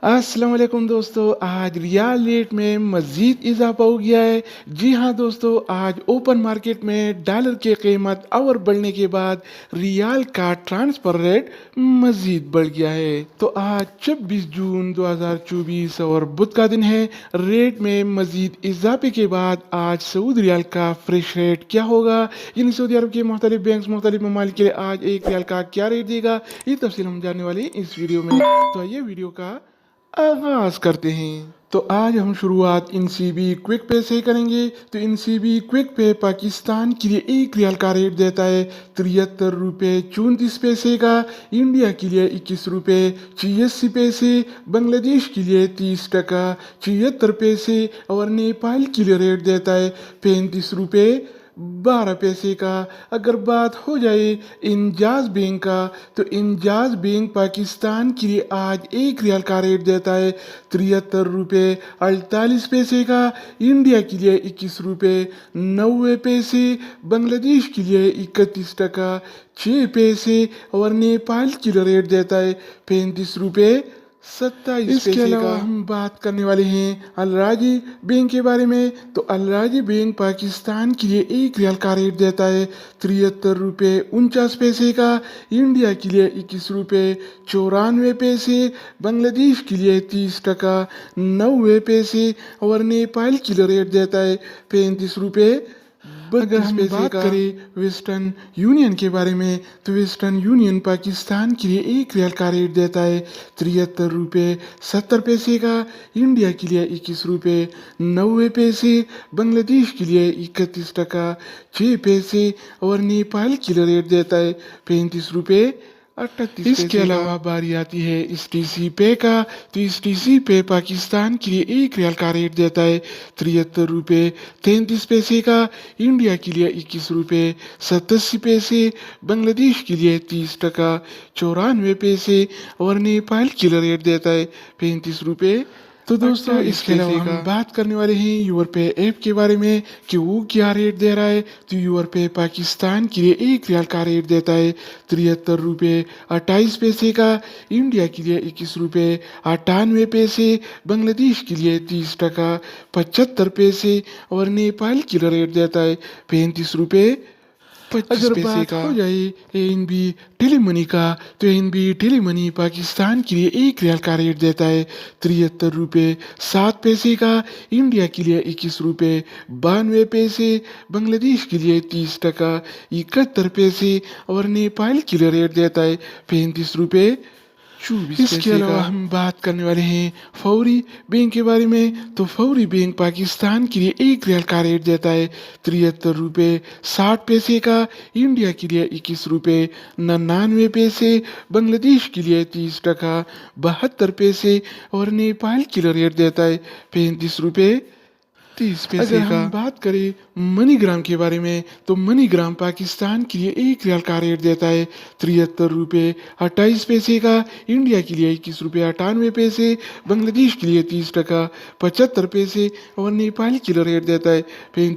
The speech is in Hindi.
अस्सलाम वालेकुम दोस्तों, आज रियाल रेट में मज़ीद इजाफा हो गया है। जी हाँ दोस्तों, आज ओपन मार्केट में डॉलर की कीमत और बढ़ने के बाद रियाल का ट्रांसफ़र रेट मज़ीद बढ़ गया है। तो आज 26 जून 2024 और बुध का दिन है। रेट में मज़ीद इजाफे के बाद आज सऊदी रियाल का फ्रेश रेट क्या होगा, यानी सऊदी अरब के मुख्तलिफ बैंक मुख्तलिफ ममालिक के लिए आज एक रियाल का क्या रेट देगा, ये तफसील हम जानने वाले हैं इस वीडियो में। तो ये वीडियो का आगाज करते हैं। तो आज हम शुरुआत इनसीबी क्विक पे से करेंगे। तो इनसीबी क्विक पे पाकिस्तान के लिए एक रियाल का रेट देता है 73 रुपये 34 पैसे का, इंडिया के लिए 21 रुपये 86 पैसे, बांग्लादेश के लिए 30 टका 76 पैसे और नेपाल के लिए रेट देता है 35 रुपये 12 पैसे का। अगर बात हो जाए इंजाज बैंक का, तो इंजाज बैंक पाकिस्तान के लिए आज एक रियाल का रेट देता है 73 रुपये 48 पैसे का, इंडिया के लिए 21 रुपये 90 पैसे, बांग्लादेश के लिए 31 टका 6 पैसे और नेपाल के लिए रेट देता है 35 रुपये 27 इसके पैसे अलावा का। हम बात करने वाले हैं अल राजी बैंक के बारे में। तो अल राजी बैंक पाकिस्तान के लिए एक रियाल का रेट देता है 73 रुपये 49 पैसे का, इंडिया के लिए 21 रुपये 94 पैसे, बांग्लादेश के लिए 30 टका 90 पैसे और नेपाल के लिए रेट देता है 35 रुपये अगर हम बात करें वेस्टर्न यूनियन के बारे में, तो वेस्टर्न यूनियन पाकिस्तान के लिए एक रियाल का रेट देता है 73 रुपये 70 पैसे का, इंडिया के लिए 21 रुपये 90 पैसे, बांग्लादेश के लिए 31 टका 6 पैसे और नेपाल के लिए रेट देता है 35 रुपये 38 इसके अलावा बारी आती है इस टीसी पे का। तो इस टीसी पे पाकिस्तान के लिए एक रियाल का रेट देता है 73 रुपये 33 पैसे का, इंडिया के लिए 21 रुपये 87 पैसे, बांग्लादेश के लिए 30 टका 94 पैसे और नेपाल के लिए रेट देता है 35 रुपये। तो दोस्तों इसके अलावा हम बात करने वाले हैं यूर पे ऐप के बारे में कि वो क्या रेट दे रहा है। तो यूर पे पाकिस्तान के लिए एक रियाल का रेट देता है 73 रुपये 28 पैसे का, इंडिया के लिए 21 रुपये 98 पैसे, बांग्लादेश के लिए 30 टका 75 पैसे और नेपाल के लिए रेट देता है 35 रुपये 25 अगर पैसे बात का। हो जाए एनबी टेलीमनी का, तो एनबी टेलीमनी पाकिस्तान के लिए एक रियाल का रेट देता है 73 रुपये 7 पैसे का, इंडिया के लिए 21 रुपये 92 पैसे, बांग्लादेश के लिए 30 टका 71 पैसे और नेपाल के लिए रेट देता है 35 रुपये 24 इसके पैसे अलावा का। हम बात करने वाले हैं फौरी बैंक के बारे में। तो फौरी बैंक पाकिस्तान के लिए एक रियाल का रेट देता है 73 रुपये 60 पैसे का, इंडिया के लिए 21 रुपये 99 पैसे, बांग्लादेश के लिए 30 टका 72 पैसे और नेपाल के लिए रेट देता है 35 रुपये 30 पैसे अगर का। हम बात करें मनीग्राम के बारे में, तो मनीग्राम पाकिस्तान के लिए एक रियाल का रेट देता है 73 रुपये 28 पैसे का, इंडिया के लिए 21 रुपये 98 पैसे, बांग्लादेश के लिए 30 टका 75 पैसे और नेपाल के लिए रेट देता है 35